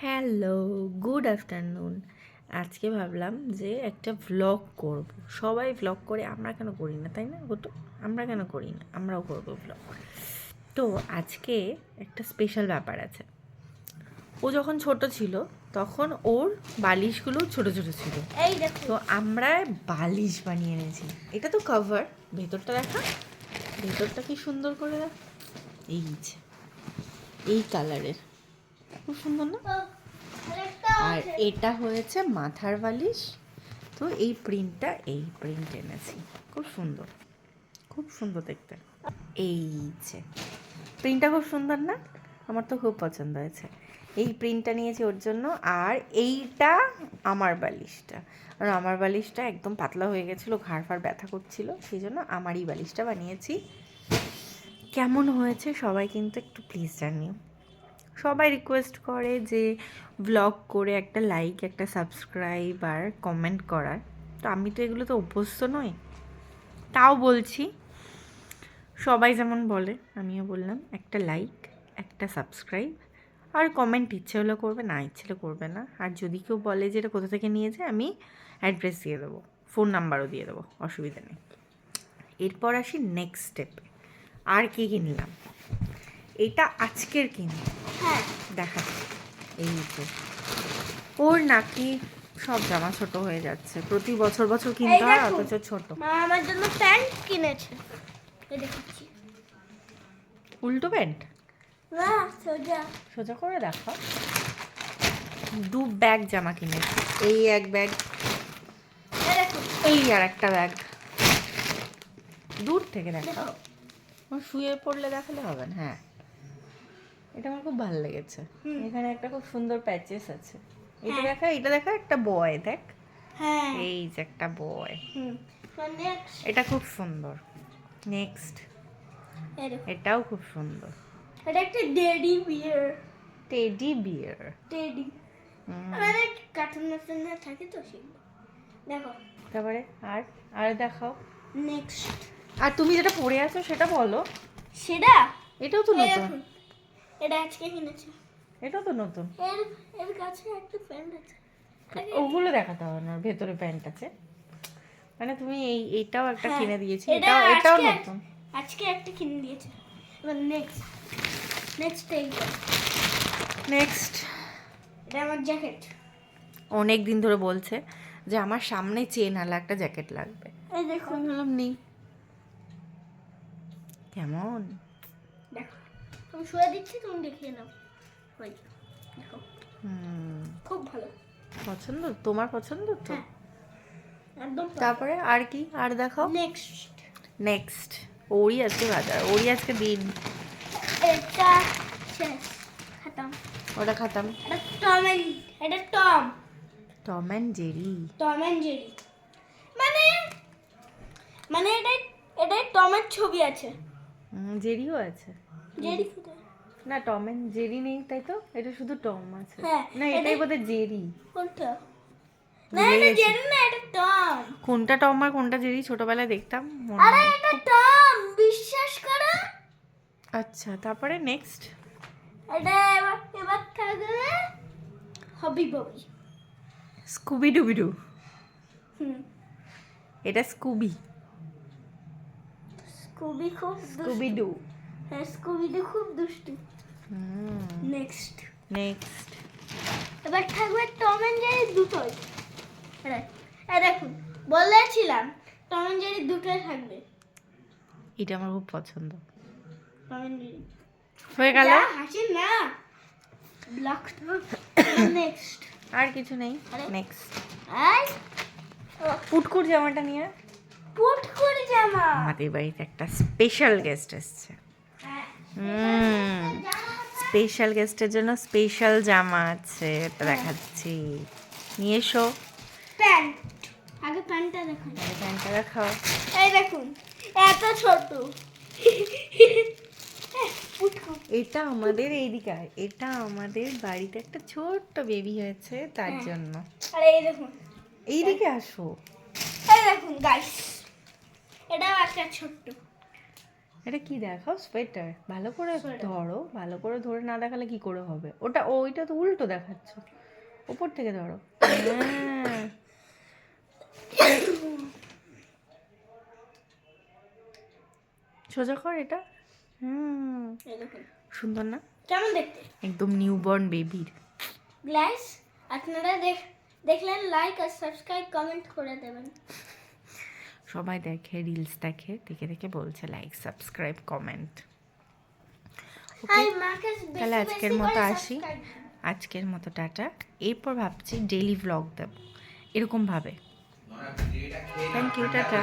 Hello, good afternoon. আজকে ভাবলাম যে একটা ভ্লগ করব। সবাই ভ্লগ করে, আমরা কেন করি না, তাই না? তো আমরা কেন করি না, আমরাও করবো ভ্লগ। তো আজকে একটা স্পেশাল ব্যাপার আছে। ও যখন ছোট ছিল তখন ওর বালিশগুলো ছোট ছোট ছিল। এই দেখো, তো আমরা বালিশ বানিয়ে এনেছি। এটা তো কভার, ভেতরটা দেখা, ভেতরটা কি সুন্দর করে দেখ। এই যে এই কালারের, খুব সুন্দর না? আর এটা হয়েছে মাথার বালিশ। তো এই প্রিন্ট এনেছি, খুব সুন্দর, খুব সুন্দর দেখতে। এই যে প্রিন্টটা খুব সুন্দর না? আমার তো খুব পছন্দ হয়েছে। এই প্রিন্টটা নিয়েছি ওর জন্য। আর এইটা আমার বালিশটা, আর আমার বালিশটা একদম পাতলা হয়ে গেছিলো, ঘাড় ফাড় ব্যথা করছিল, সেই জন্য আমারই বালিশটা বানিয়েছি। কেমন হয়েছে সবাই কিন্তু একটু প্লিজ জানিও। সবাই রিকোয়েস্ট করে যে ব্লগ করে একটা লাইক, একটা সাবস্ক্রাইব আর কমেন্ট করার। তো আমি তো এগুলো তো অভ্যস্ত নই, তাও বলছি। সবাই যেমন বলে আমিও বললাম, একটা লাইক, একটা সাবস্ক্রাইব আর কমেন্ট ইচ্ছে হলে করবে, না ইচ্ছে হলে করবে না। আর যদি কেউ বলে যে এটা কোথা থেকে নিয়েছে, আমি অ্যাড্রেস দিয়ে দেবো, ফোন নাম্বারও দিয়ে দেবো, অসুবিধা নেই। এরপর আসি নেক্সট স্টেপে। আর কি কিনলাম, এটা আজকের কিনি, হ্যাঁ দেখাচ্ছি। এই যে ওর নাকি সব জামা ছোট হয়ে যাচ্ছে, প্রতি বছর বছর কিনতে হয়, দেখো, অথচ ছোট। মা আমার জন্য প্যান্ট কিনেছে। এই দেখাচ্ছি। উল্টো প্যান্ট, না, সোজা। সোজা করে দেখো। দু ব্যাগ জামা কিনেছি, এই এক ব্যাগ, এই দেখো, এই আর একটা ব্যাগ। দূর থেকে দেখো, দেখো। শুয়ে পড়লে দেখালে হবে না। হ্যাঁ, এটা আমার খুব ভালো লেগেছে। হুম। এখানে একটা খুব সুন্দর প্যাচেস আছে। এটা হ্যাঁ। দেখা, এটা দেখা, একটা বয় দেখ, হ্যাঁ। এই যে একটা বয়, হুম। নেক্সট। এটা খুব সুন্দর। নেক্সট, এই দেখো, এটাও খুব সুন্দর, এটা একটা teddy bear. Teddy bear. Teddy মানে কার্টুন না থাকে তো সেগুলো। দেখো, তারপরে আর আর দেখাও। নেক্সট। আর তুমি যেটা পরে আছো সেটা বলো। সেটা এটাও তো এই নতুন, দেখুন, এটা আজকে কিনেছে। এটাও তো নতুন। এর এর কাছে একটা প্যান্ট আছে। ওগুলো দেখাতে হবে না, ভেতরে প্যান্ট আছে। মানে তুমি এইটাও একটা হ্যাঁ, কিনে দিয়েছি, এটা এটাও আজকে নতুন। আজকে একটা কিনে দিয়েছে। এবার নেক্সট, নেক্সট এইটা। নেক্সট, এটা আমার জ্যাকেট। অনেক দিন ধরে বলছে যে আমার সামনে চেন আলা একটা জ্যাকেট লাগবে। এই দেখুন, আমি বললাম নেই। কেমন, দেখো, আমি শুয়ে দিচ্ছি, তুমি দেখিয়ে নাও। ওই যে, দেখো, খুব ভালো। পছন্দ, তোমার পছন্দ তো। হ্যাঁ, একদম। তারপরে আর কি, আর দেখাও। নেক্সট, নেক্সট, ওরই আজকে বাজার, ওরই আজকে দিন। এটা শেষ, খতম। ওটা খাতাম। এটা টম এন্ড, এটা Tom, Tom and Jerry. Tom and Jerry. মানে মানে এটাই টমের ছবি আছে। জেরিও আছে। জেরি কোথায়? না, টম অ্যান্ড জেরি নেই, তাই তো, এটা শুধু টম আছে। হ্যাঁ, না, এটাই বোধহয় জেরি। কোনটা? না, ভুলে এটা গেছি জেরি না, এটা টম। কোনটা টম আর কোনটা জেরি, ছোটবেলায় দেখতাম, মনে আরে নেই। এটা টম, বিশ্বাস করো। আচ্ছা, তারপরে নেক্সট। এটা এবার থাকবে হবি ববি। স্কুবি ডুবিডু, হুম, এটা স্কুবি। স্কুবি খুব স্কুবি দুষ্টু। ডু। হ্যাঁ, স্কুবি খুব দুষ্টু। নেক্সট, নেক্সট, এবার থাকবে টম এন্ড জেরি দুটোই। এই দেখুন, বলেছিলাম টম এন্ড জেরি দুটোই থাকবে। এটা আমার খুব পছন্দ। টম এন্ড জেরি হয়ে গেল। হাসি না, ব্লক। নেক্সট, আর কিছু নেই। আরে। নেক্সট, আই পুটকুর জামাটা নিয়ে। পুট করে জামা। আমাদের বাড়িতে একটা স্পেশাল গেস্ট এসছে। স্পেশাল গেস্টের জন্য স্পেশাল জামা আছে, এটা দেখাচ্ছি, নিয়ে এসো। প্যান্ট, আগে প্যান্টটা দেখুন। প্যান্টটা দেখাও। এই দেখুন, এত ছোট। পুটকু। এটা আমাদের এইদিকে, এটা আমাদের বাড়িতে একটা ছোট্ট বেবি হয়েছে, তার হ্যাঁ। জন্য। আর এই দেখুন, এইদিকে আসো। এই দেখুন গাইস, এটাও একটা ছোট্ট। এটা কি দেখাও, সোয়েটার? ভালো করে Sweater. ধরো, ভালো করে ধরে না দেখালে কি করে হবে? ওইটা তো উল্টো দেখাচ্ছ, উপর থেকে ধরো। হ্যাঁ। সোজা কর এটা। এই দেখুন সুন্দর না? কেমন দেখতে। একদম নিউবর্ন বেবির। গ্লাস আপনারা দেখলেন, লাইক আর সাবস্ক্রাইব কমেন্ট করে দেবেন। সবাই দেখে, রিলস দেখে, দেখে দেখে বলছে লাইক, সাবস্ক্রাইব, কমেন্ট। হাই মার্কেস, তাহলে আজকের মতো আসি। আজকের মতো টাটা। এরপর ভাবছি ডেইলি ভ্লগ দেব এরকম ভাবে। Thank you, tata.